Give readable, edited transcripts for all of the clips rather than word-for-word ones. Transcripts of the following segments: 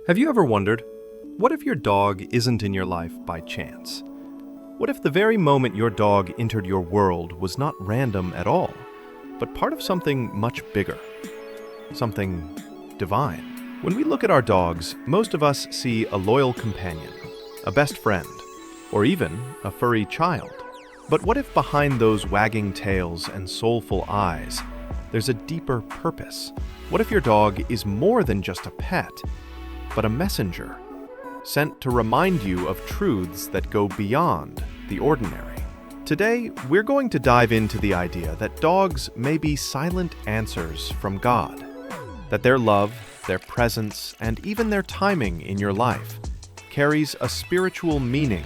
Have you ever wondered, what if your dog isn't in your life by chance? What if the very moment your dog entered your world was not random at all, but part of something much bigger? Something divine. When we look at our dogs, most of us see a loyal companion, a best friend, or even a furry child. But what if behind those wagging tails and soulful eyes, there's a deeper purpose? What if your dog is more than just a pet, but a messenger, sent to remind you of truths that go beyond the ordinary? Today, we're going to dive into the idea that dogs may be silent answers from God, that their love, their presence, and even their timing in your life carries a spiritual meaning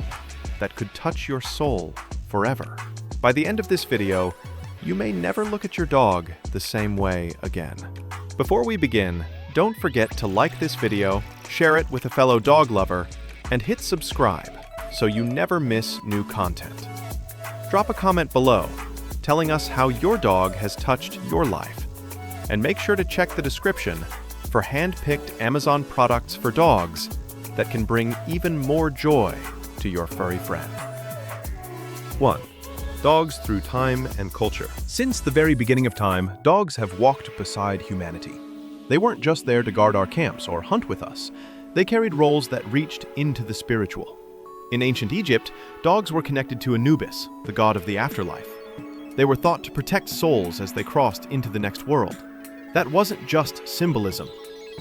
that could touch your soul forever. By the end of this video, you may never look at your dog the same way again. Before we begin, don't forget to like this video, share it with a fellow dog lover, and hit subscribe so you never miss new content. Drop a comment below telling us how your dog has touched your life, and make sure to check the description for hand-picked Amazon products for dogs that can bring even more joy to your furry friend. 1. Dogs through time and culture. Since the very beginning of time, dogs have walked beside humanity. They weren't just there to guard our camps or hunt with us. They carried roles that reached into the spiritual. In ancient Egypt, dogs were connected to Anubis, the god of the afterlife. They were thought to protect souls as they crossed into the next world. That wasn't just symbolism.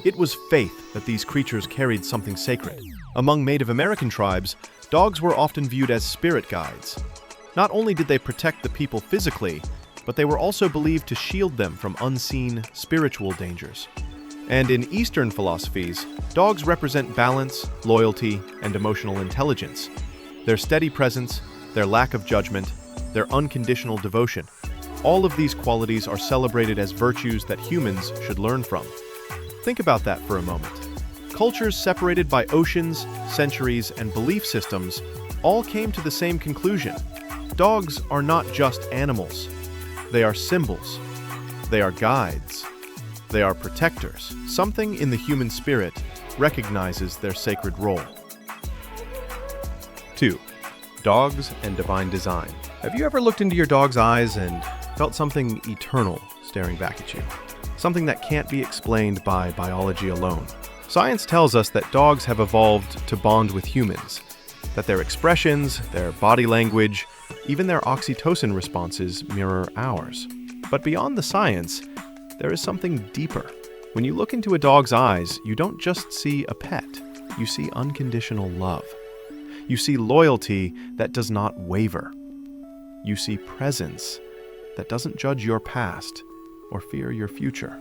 It was faith that these creatures carried something sacred. Among Native American tribes, dogs were often viewed as spirit guides. Not only did they protect the people physically, but they were also believed to shield them from unseen spiritual dangers. And in Eastern philosophies, dogs represent balance, loyalty, and emotional intelligence. Their steady presence, their lack of judgment, their unconditional devotion, all of these qualities are celebrated as virtues that humans should learn from. Think about that for a moment. Cultures separated by oceans, centuries, and belief systems all came to the same conclusion. Dogs are not just animals. They are symbols. They are guides. They are protectors. Something in the human spirit recognizes their sacred role. 2. Dogs and divine design. Have you ever looked into your dog's eyes and felt something eternal staring back at you? Something that can't be explained by biology alone. Science tells us that dogs have evolved to bond with humans, that their expressions, their body language, even their oxytocin responses mirror ours. But beyond the science, there is something deeper. When you look into a dog's eyes, you don't just see a pet, you see unconditional love. You see loyalty that does not waver. You see presence that doesn't judge your past or fear your future.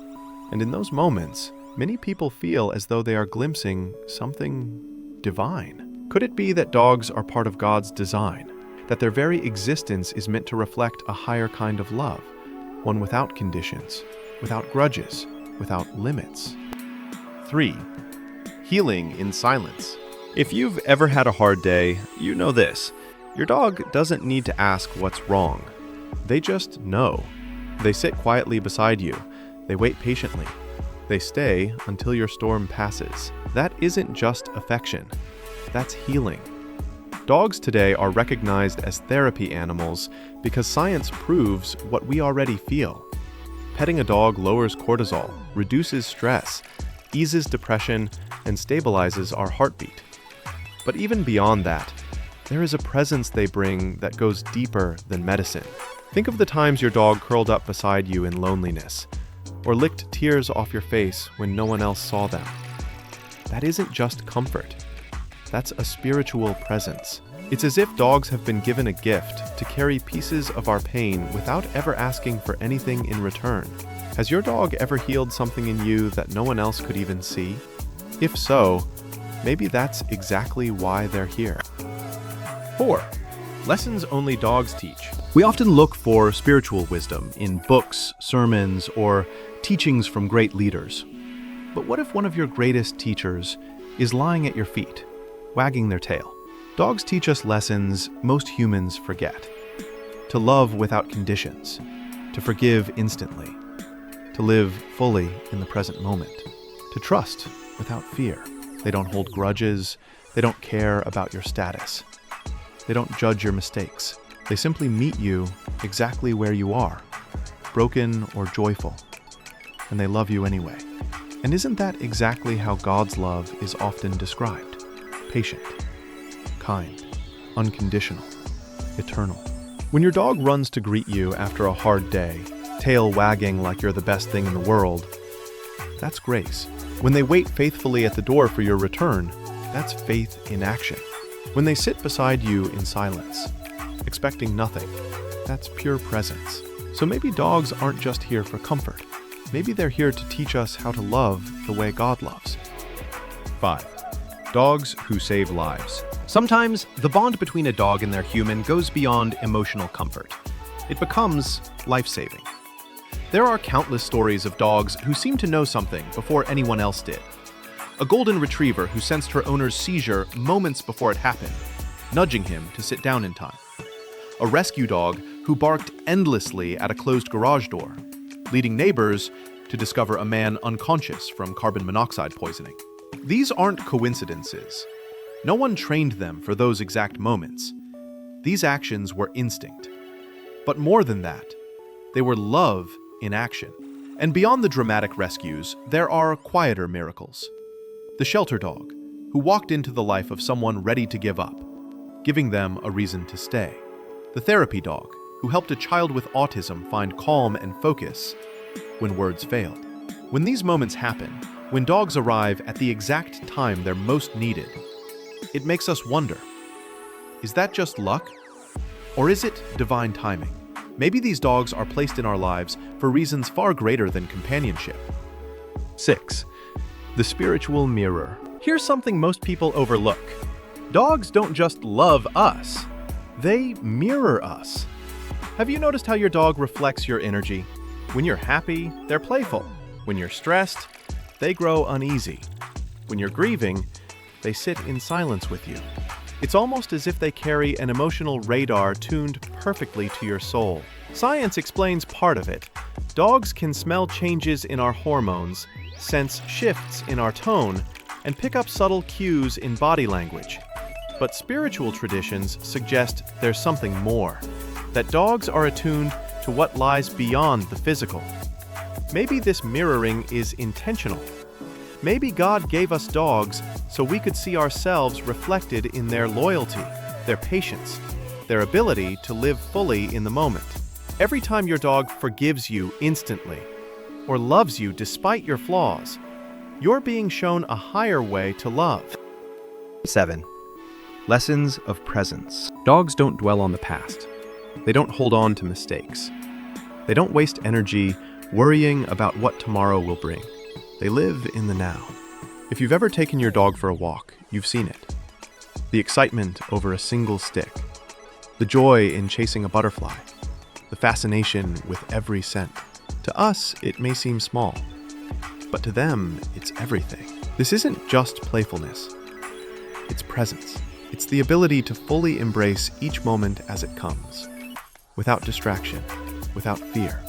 And in those moments, many people feel as though they are glimpsing something divine. Could it be that dogs are part of God's design? That their very existence is meant to reflect a higher kind of love, one without conditions, without grudges, without limits. 3. Healing in silence. If you've ever had a hard day, you know this. Your dog doesn't need to ask what's wrong. They just know. They sit quietly beside you. They wait patiently. They stay until your storm passes. That isn't just affection. That's healing. Dogs today are recognized as therapy animals because science proves what we already feel. Petting a dog lowers cortisol, reduces stress, eases depression, and stabilizes our heartbeat. But even beyond that, there is a presence they bring that goes deeper than medicine. Think of the times your dog curled up beside you in loneliness, or licked tears off your face when no one else saw them. That isn't just comfort. That's a spiritual presence. It's as if dogs have been given a gift to carry pieces of our pain without ever asking for anything in return. Has your dog ever healed something in you that no one else could even see? If so, maybe that's exactly why they're here. 4. Lessons only dogs teach. We often look for spiritual wisdom in books, sermons, or teachings from great leaders. But what if one of your greatest teachers is lying at your feet, wagging their tail? Dogs teach us lessons most humans forget. To love without conditions, to forgive instantly, to live fully in the present moment, to trust without fear. They don't hold grudges. They don't care about your status. They don't judge your mistakes. They simply meet you exactly where you are, broken or joyful, and they love you anyway. And isn't that exactly how God's love is often described? Patient, kind, unconditional, eternal. When your dog runs to greet you after a hard day, tail wagging like you're the best thing in the world, that's grace. When they wait faithfully at the door for your return, that's faith in action. When they sit beside you in silence, expecting nothing, that's pure presence. So maybe dogs aren't just here for comfort. Maybe they're here to teach us how to love the way God loves. 5. Dogs who save lives. Sometimes the bond between a dog and their human goes beyond emotional comfort. It becomes life-saving. There are countless stories of dogs who seemed to know something before anyone else did. A golden retriever who sensed her owner's seizure moments before it happened, nudging him to sit down in time. A rescue dog who barked endlessly at a closed garage door, leading neighbors to discover a man unconscious from carbon monoxide poisoning. These aren't coincidences. No one trained them for those exact moments. These actions were instinct. But more than that, they were love in action. And beyond the dramatic rescues, there are quieter miracles. The shelter dog, who walked into the life of someone ready to give up, giving them a reason to stay. The therapy dog, who helped a child with autism find calm and focus when words failed. When these moments happen, when dogs arrive at the exact time they're most needed, it makes us wonder, is that just luck? Or is it divine timing? Maybe these dogs are placed in our lives for reasons far greater than companionship. 6. The spiritual mirror. Here's something most people overlook. Dogs don't just love us, they mirror us. Have you noticed how your dog reflects your energy? When you're happy, they're playful. When you're stressed, they grow uneasy. When you're grieving, they sit in silence with you. It's almost as if they carry an emotional radar tuned perfectly to your soul. Science explains part of it. Dogs can smell changes in our hormones, sense shifts in our tone, and pick up subtle cues in body language. But spiritual traditions suggest there's something more, that dogs are attuned to what lies beyond the physical. Maybe this mirroring is intentional. Maybe God gave us dogs so we could see ourselves reflected in their loyalty, their patience, their ability to live fully in the moment. Every time your dog forgives you instantly, or loves you despite your flaws, you're being shown a higher way to love. 7. Lessons of presence. Dogs don't dwell on the past. They don't hold on to mistakes. They don't waste energy worrying about what tomorrow will bring. They live in the now. If you've ever taken your dog for a walk, you've seen it. The excitement over a single stick, the joy in chasing a butterfly, the fascination with every scent. To us, it may seem small, but to them, it's everything. This isn't just playfulness. It's presence. It's the ability to fully embrace each moment as it comes, without distraction, without fear.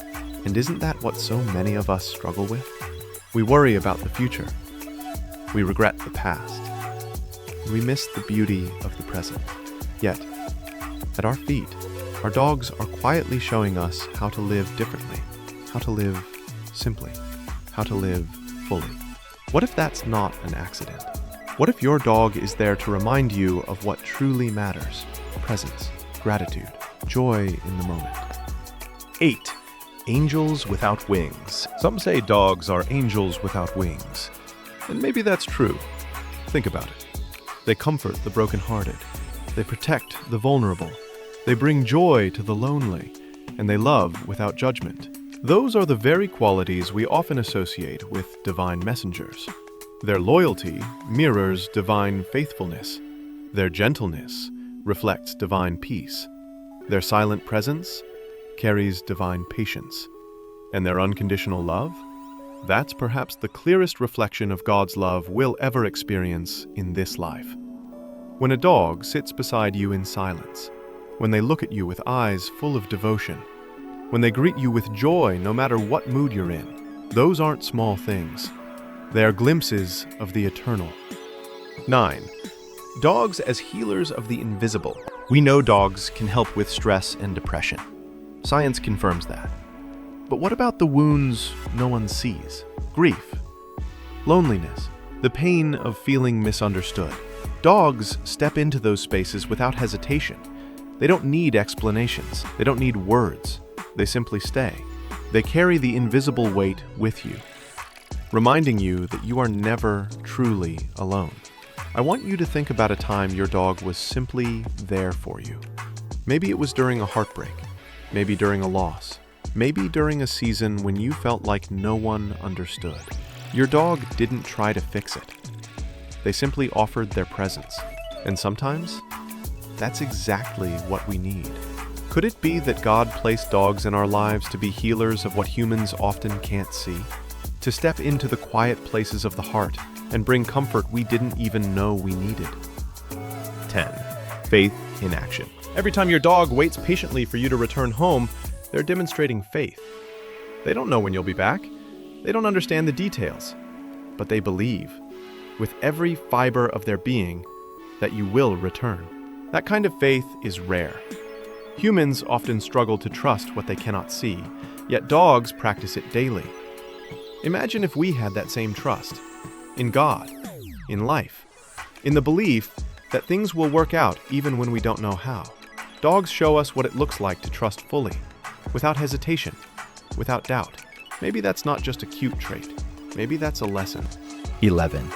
And isn't that what so many of us struggle with? We worry about the future. We regret the past. We miss the beauty of the present. Yet, at our feet, our dogs are quietly showing us how to live differently, how to live simply, how to live fully. What if that's not an accident? What if your dog is there to remind you of what truly matters? Presence, gratitude, joy in the moment. 8. Angels without wings. Some say dogs are angels without wings. And maybe that's true. Think about it. They comfort the brokenhearted. They protect the vulnerable. They bring joy to the lonely. And they love without judgment. Those are the very qualities we often associate with divine messengers. Their loyalty mirrors divine faithfulness. Their gentleness reflects divine peace. Their silent presence carries divine patience. And their unconditional love? That's perhaps the clearest reflection of God's love we'll ever experience in this life. When a dog sits beside you in silence, when they look at you with eyes full of devotion, when they greet you with joy no matter what mood you're in, those aren't small things. They are glimpses of the eternal, 9. Dogs as healers of the invisible. We know dogs can help with stress and depression. Science confirms that. But what about the wounds no one sees? Grief, loneliness, the pain of feeling misunderstood. Dogs step into those spaces without hesitation. They don't need explanations. They don't need words. They simply stay. They carry the invisible weight with you, reminding you that you are never truly alone. I want you to think about a time your dog was simply there for you. Maybe it was during a heartbreak, maybe during a loss, maybe during a season when you felt like no one understood. Your dog didn't try to fix it. They simply offered their presence. And sometimes, that's exactly what we need. Could it be that God placed dogs in our lives to be healers of what humans often can't see? To step into the quiet places of the heart and bring comfort we didn't even know we needed. 10. Faith in action. Every time your dog waits patiently for you to return home, they're demonstrating faith. They don't know when you'll be back. They don't understand the details. But they believe, with every fiber of their being, that you will return. That kind of faith is rare. Humans often struggle to trust what they cannot see, yet dogs practice it daily. Imagine if we had that same trust. In God, in life, in the belief that things will work out even when we don't know how. Dogs show us what it looks like to trust fully, without hesitation, without doubt. Maybe that's not just a cute trait. Maybe that's a lesson. 11.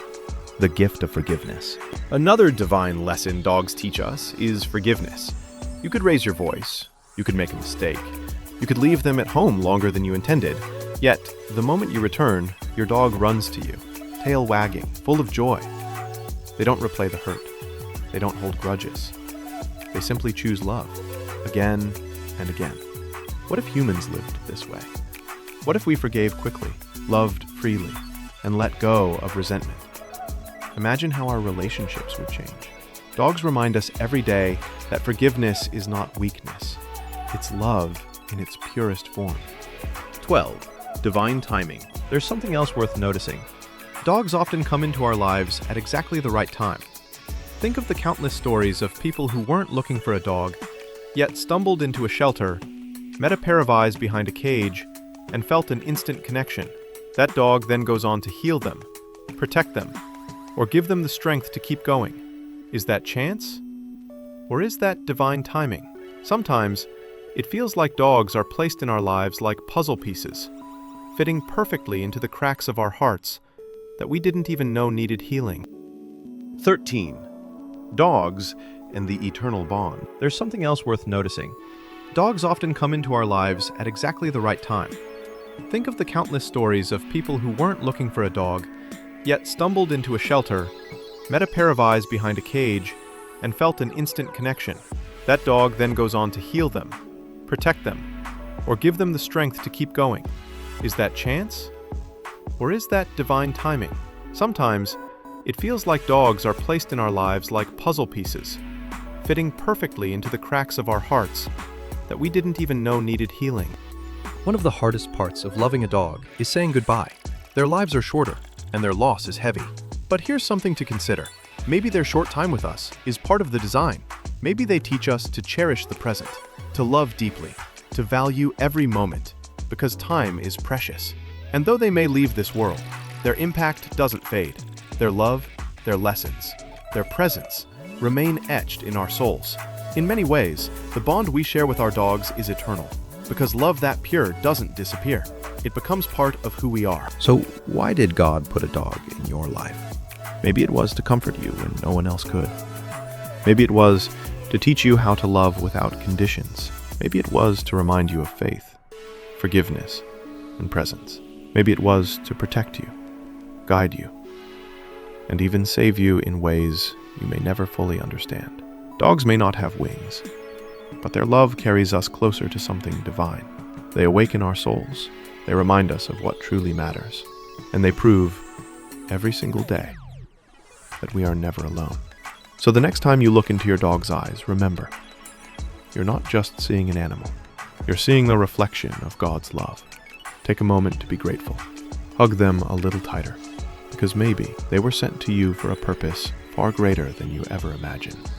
The gift of forgiveness. Another divine lesson dogs teach us is forgiveness. You could raise your voice, you could make a mistake, you could leave them at home longer than you intended, yet the moment you return, your dog runs to you, tail wagging, full of joy. They don't replay the hurt. They don't hold grudges. They simply choose love, again and again. What if humans lived this way? What if we forgave quickly, loved freely, and let go of resentment? Imagine how our relationships would change. Dogs remind us every day that forgiveness is not weakness. It's love in its purest form. 12. Divine timing. There's something else worth noticing. Dogs often come into our lives at exactly the right time. Think of the countless stories of people who weren't looking for a dog, yet stumbled into a shelter, met a pair of eyes behind a cage, and felt an instant connection. That dog then goes on to heal them, protect them, or give them the strength to keep going. Is that chance? Or is that divine timing? Sometimes, it feels like dogs are placed in our lives like puzzle pieces, fitting perfectly into the cracks of our hearts that we didn't even know needed healing. 13. Dogs and the eternal bond. There's something else worth noticing. Dogs often come into our lives at exactly the right time. Think of the countless stories of people who weren't looking for a dog, yet stumbled into a shelter, met a pair of eyes behind a cage, and felt an instant connection. That dog then goes on to heal them, protect them, or give them the strength to keep going. Is that chance? Or is that divine timing? Sometimes, it feels like dogs are placed in our lives like puzzle pieces, fitting perfectly into the cracks of our hearts that we didn't even know needed healing. One of the hardest parts of loving a dog is saying goodbye. Their lives are shorter, and their loss is heavy. But here's something to consider. Maybe their short time with us is part of the design. Maybe they teach us to cherish the present, to love deeply, to value every moment, because time is precious. And though they may leave this world, their impact doesn't fade. Their love, their lessons, their presence remain etched in our souls. In many ways, the bond we share with our dogs is eternal, because love that pure doesn't disappear. It becomes part of who we are. So why did God put a dog in your life? Maybe it was to comfort you when no one else could. Maybe it was to teach you how to love without conditions. Maybe it was to remind you of faith, forgiveness, and presence. Maybe it was to protect you, guide you, and even save you in ways you may never fully understand. Dogs may not have wings, but their love carries us closer to something divine. They awaken our souls. They remind us of what truly matters. And they prove, every single day, that we are never alone. So the next time you look into your dog's eyes, remember, you're not just seeing an animal. You're seeing the reflection of God's love. Take a moment to be grateful. Hug them a little tighter, because maybe they were sent to you for a purpose far greater than you ever imagined.